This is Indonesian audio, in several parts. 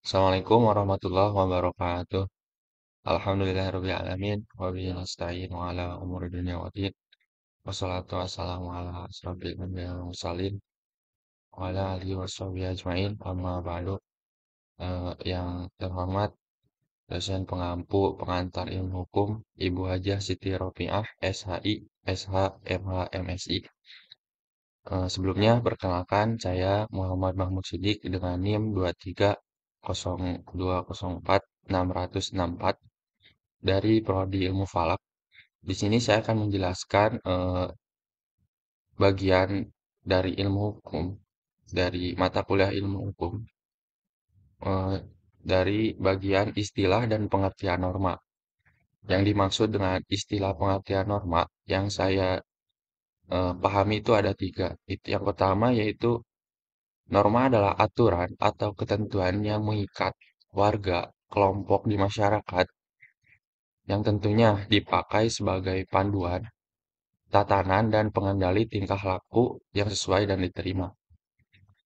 Assalamualaikum warahmatullahi wabarakatuh. Alhamdulillahirrabbilalamin. Wabihi nasta'in wa ala umuri dunia waddin. Wassalatu wassalamu ala asrafil anbiya wal mursalin wa ala alihi washabihi ajmain. Amma ba'du. Yang terhormat dosen pengampu pengantar ilmu hukum Ibu Hajah Siti Ropiah SHI SH MH MSI. Sebelumnya perkenalkan saya Muhammad Mahmud Sidik dengan NIM 230204604664 dari Prodi Ilmu Falak. Di sini saya akan menjelaskan bagian dari ilmu hukum, dari mata kuliah ilmu hukum, eh, dari bagian istilah dan pengertian norma. Yang dimaksud dengan istilah pengertian norma yang saya pahami itu ada tiga. Yang pertama yaitu norma adalah aturan atau ketentuan yang mengikat warga, kelompok di masyarakat yang tentunya dipakai sebagai panduan tatanan dan pengendali tingkah laku yang sesuai dan diterima.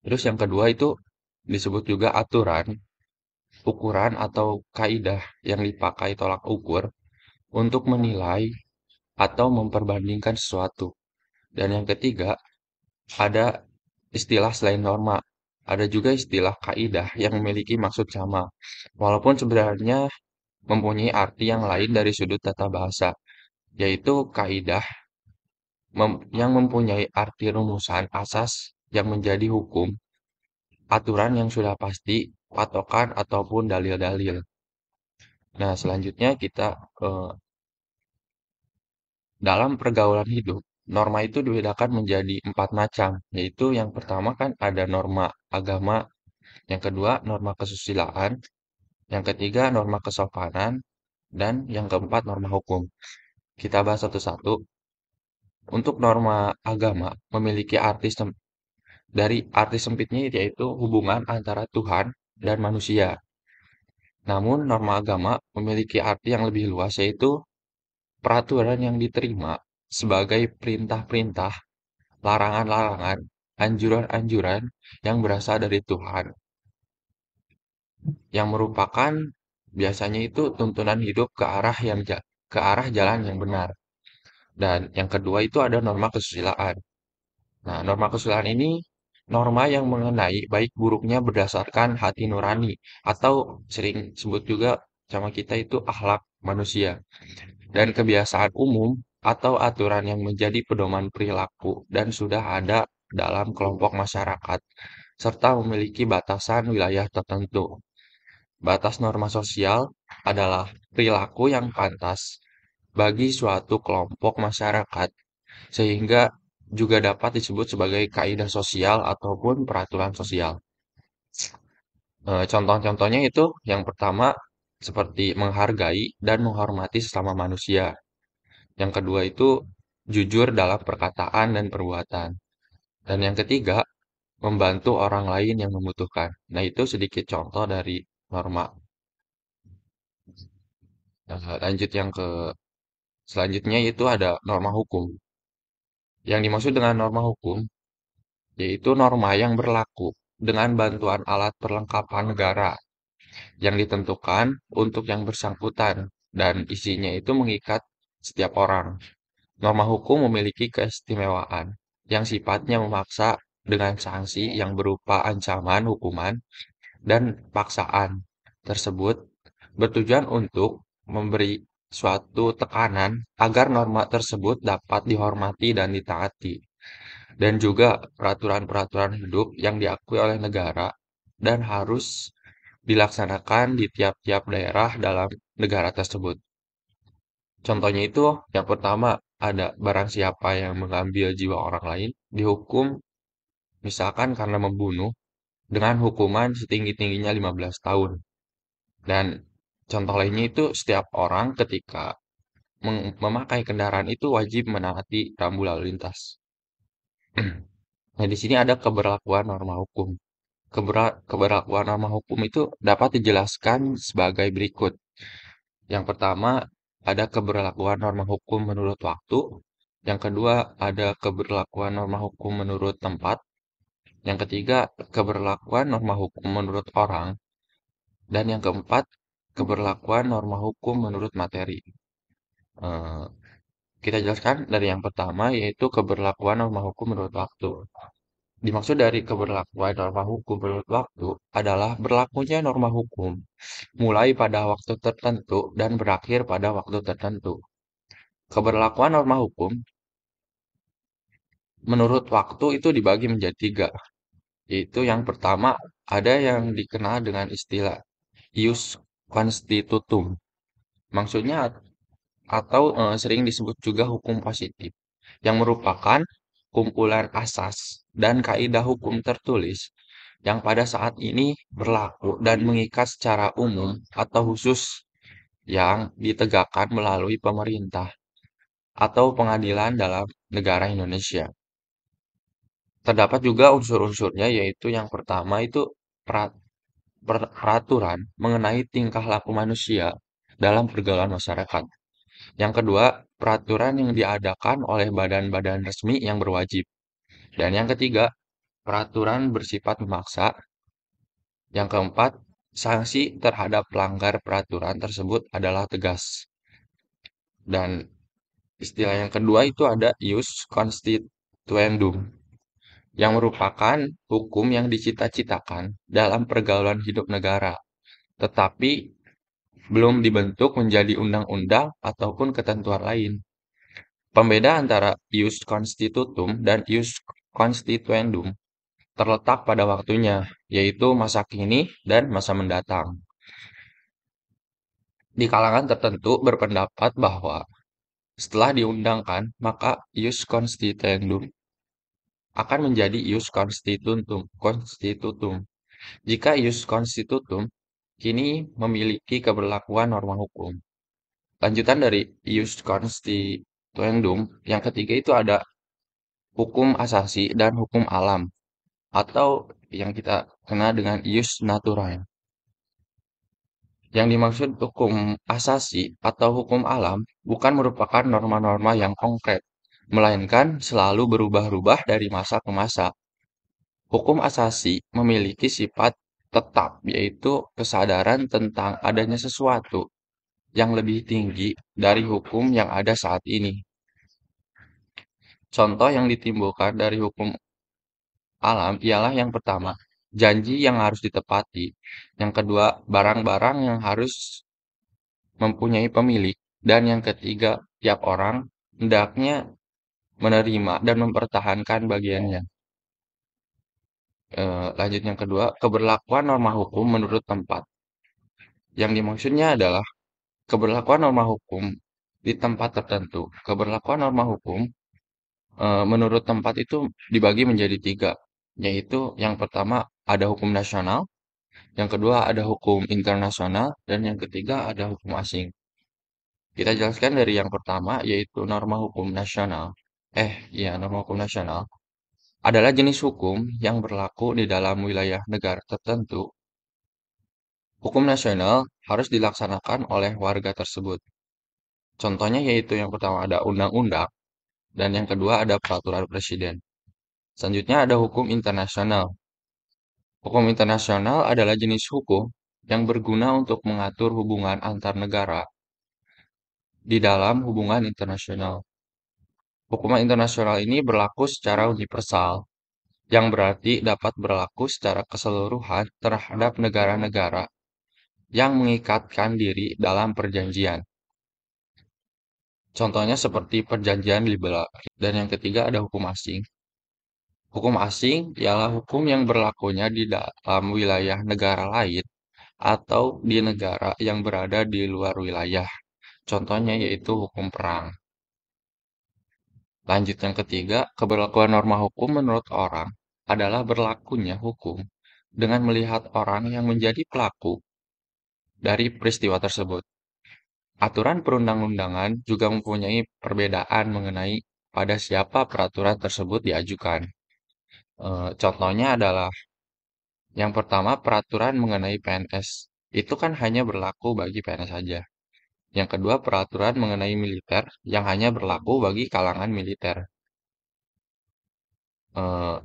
Terus yang kedua itu disebut juga aturan, ukuran atau kaidah yang dipakai tolak ukur untuk menilai atau memperbandingkan sesuatu. Dan yang ketiga, ada istilah selain norma. Ada juga istilah kaidah yang memiliki maksud sama, walaupun sebenarnya mempunyai arti yang lain dari sudut tata bahasa, yaitu kaidah yang mempunyai arti rumusan asas yang menjadi hukum, aturan yang sudah pasti, patokan ataupun dalil-dalil. Nah, selanjutnya kita dalam pergaulan hidup, norma itu dibedakan menjadi empat macam, yaitu yang pertama kan ada norma agama, yang kedua norma kesusilaan, yang ketiga norma kesopanan, dan yang keempat norma hukum. Kita bahas satu-satu. Untuk norma agama memiliki dari arti sempitnya yaitu hubungan antara Tuhan dan manusia. Namun norma agama memiliki arti yang lebih luas yaitu peraturan yang diterima sebagai perintah-perintah, larangan-larangan, anjuran-anjuran yang berasal dari Tuhan, yang merupakan biasanya itu tuntunan hidup ke arah jalan yang benar. Dan yang kedua itu ada norma kesusilaan. Nah, norma kesusilaan ini norma yang mengenai baik buruknya berdasarkan hati nurani atau sering sebut juga sama kita itu akhlak manusia dan kebiasaan umum atau aturan yang menjadi pedoman perilaku dan sudah ada dalam kelompok masyarakat serta memiliki batasan wilayah tertentu. Batas norma sosial adalah perilaku yang pantas bagi suatu kelompok masyarakat sehingga juga dapat disebut sebagai kaidah sosial ataupun peraturan sosial. Contoh-contohnya itu yang pertama seperti menghargai dan menghormati sesama manusia. Yang kedua itu jujur dalam perkataan dan perbuatan. Dan yang ketiga, membantu orang lain yang membutuhkan. Nah, itu sedikit contoh dari norma. Nah, lanjut yang ke selanjutnya itu ada norma hukum. Yang dimaksud dengan norma hukum yaitu norma yang berlaku dengan bantuan alat perlengkapan negara yang ditentukan untuk yang bersangkutan dan isinya itu mengikat setiap orang. Norma hukum memiliki keistimewaan yang sifatnya memaksa dengan sanksi yang berupa ancaman hukuman dan paksaan tersebut bertujuan untuk memberi suatu tekanan agar norma tersebut dapat dihormati dan ditaati, dan juga peraturan-peraturan hidup yang diakui oleh negara dan harus dilaksanakan di tiap-tiap daerah dalam negara tersebut. Contohnya itu yang pertama ada barang siapa yang mengambil jiwa orang lain dihukum misalkan karena membunuh dengan hukuman setinggi-tingginya 15 tahun. Dan contoh lainnya itu setiap orang ketika memakai kendaraan itu wajib menaati rambu lalu lintas. Nah, di sini ada keberlakuan norma hukum. Keberlakuan norma hukum itu dapat dijelaskan sebagai berikut. Yang pertama, ada keberlakuan norma hukum menurut waktu. Yang kedua, ada keberlakuan norma hukum menurut tempat. Yang ketiga, keberlakuan norma hukum menurut orang. Dan yang keempat, keberlakuan norma hukum menurut materi. Eh, kita jelaskan dari yang pertama, yaitu keberlakuan norma hukum menurut waktu. Dimaksud dari keberlakuan norma hukum menurut waktu adalah berlakunya norma hukum mulai pada waktu tertentu dan berakhir pada waktu tertentu. Keberlakuan norma hukum menurut waktu itu dibagi menjadi tiga, yaitu yang pertama ada yang dikenal dengan istilah ius constitutum, maksudnya atau sering disebut juga hukum positif, yang merupakan kumpulan asas dan kaidah hukum tertulis yang pada saat ini berlaku dan mengikat secara umum atau khusus yang ditegakkan melalui pemerintah atau pengadilan dalam negara Indonesia. Terdapat juga unsur-unsurnya, yaitu yang pertama itu peraturan mengenai tingkah laku manusia dalam pergaulan masyarakat. Yang kedua, peraturan yang diadakan oleh badan-badan resmi yang berwajib. Dan yang ketiga, peraturan bersifat memaksa. Yang keempat, sanksi terhadap pelanggar peraturan tersebut adalah tegas. Dan istilah yang kedua itu ada ius constituendum, yang merupakan hukum yang dicita-citakan dalam pergaulan hidup negara, tetapi belum dibentuk menjadi undang-undang ataupun ketentuan lain. Pembeda antara ius constitutum dan ius constituendum terletak pada waktunya, yaitu masa kini dan masa mendatang. Di kalangan tertentu berpendapat bahwa setelah diundangkan, maka ius constituendum akan menjadi ius constitutum. Jika ius constitutum kini memiliki keberlakuan norma hukum. Lanjutan dari ius constituendum, yang ketiga itu ada hukum asasi dan hukum alam, atau yang kita kenal dengan ius naturae. Yang dimaksud hukum asasi atau hukum alam bukan merupakan norma-norma yang konkret, melainkan selalu berubah-ubah dari masa ke masa. Hukum asasi memiliki sifat tetap, yaitu kesadaran tentang adanya sesuatu yang lebih tinggi dari hukum yang ada saat ini. Contoh yang ditimbulkan dari hukum alam ialah yang pertama, janji yang harus ditepati. Yang kedua, barang-barang yang harus mempunyai pemilik. Dan yang ketiga, tiap orang hendaknya menerima dan mempertahankan bagiannya. Lanjut yang kedua, keberlakuan norma hukum menurut tempat. Yang dimaksudnya adalah keberlakuan norma hukum di tempat tertentu. Keberlakuan norma hukum menurut tempat itu dibagi menjadi tiga, yaitu yang pertama ada hukum nasional, yang kedua ada hukum internasional, dan yang ketiga ada hukum asing. Kita jelaskan dari yang pertama, yaitu norma hukum nasional. Iya, norma hukum nasional adalah jenis hukum yang berlaku di dalam wilayah negara tertentu. Hukum nasional harus dilaksanakan oleh warga tersebut. Contohnya yaitu yang pertama ada undang-undang, dan yang kedua ada peraturan presiden. Selanjutnya ada hukum internasional. Hukum internasional adalah jenis hukum yang berguna untuk mengatur hubungan antar negara di dalam hubungan internasional. Hukum internasional ini berlaku secara universal, yang berarti dapat berlaku secara keseluruhan terhadap negara-negara yang mengikatkan diri dalam perjanjian. Contohnya seperti perjanjian liberal. Dan yang ketiga ada hukum asing. Hukum asing ialah hukum yang berlakunya di dalam wilayah negara lain atau di negara yang berada di luar wilayah. Contohnya yaitu hukum perang. Lanjut yang ketiga, keberlakuan norma hukum menurut orang adalah berlakunya hukum dengan melihat orang yang menjadi pelaku dari peristiwa tersebut. Aturan perundang-undangan juga mempunyai perbedaan mengenai pada siapa peraturan tersebut diajukan. Contohnya adalah yang pertama peraturan mengenai PNS. Itu kan hanya berlaku bagi PNS saja. Yang kedua peraturan mengenai militer yang hanya berlaku bagi kalangan militer.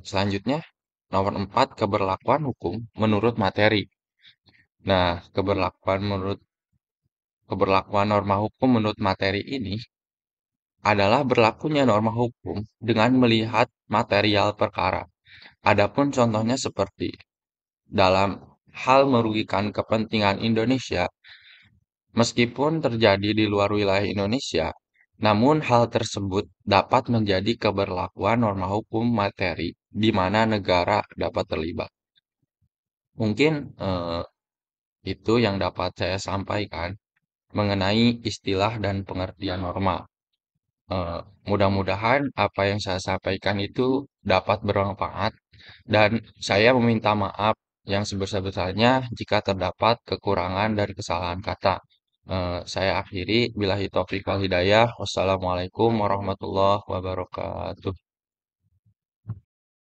Selanjutnya nomor 4 keberlakuan hukum menurut materi. Nah, keberlakuan norma hukum menurut materi ini adalah berlakunya norma hukum dengan melihat material perkara. Adapun contohnya seperti dalam hal merugikan kepentingan Indonesia, meskipun terjadi di luar wilayah Indonesia, namun hal tersebut dapat menjadi keberlakuan norma hukum materi di mana negara dapat terlibat. Mungkin itu yang dapat saya sampaikan mengenai istilah dan pengertian norma. Eh, Mudah-mudahan apa yang saya sampaikan itu dapat bermanfaat dan saya meminta maaf yang sebesar-besarnya jika terdapat kekurangan dan kesalahan kata. Saya akhiri billahi taufiq wal hidayah. Wassalamualaikum warahmatullahi wabarakatuh.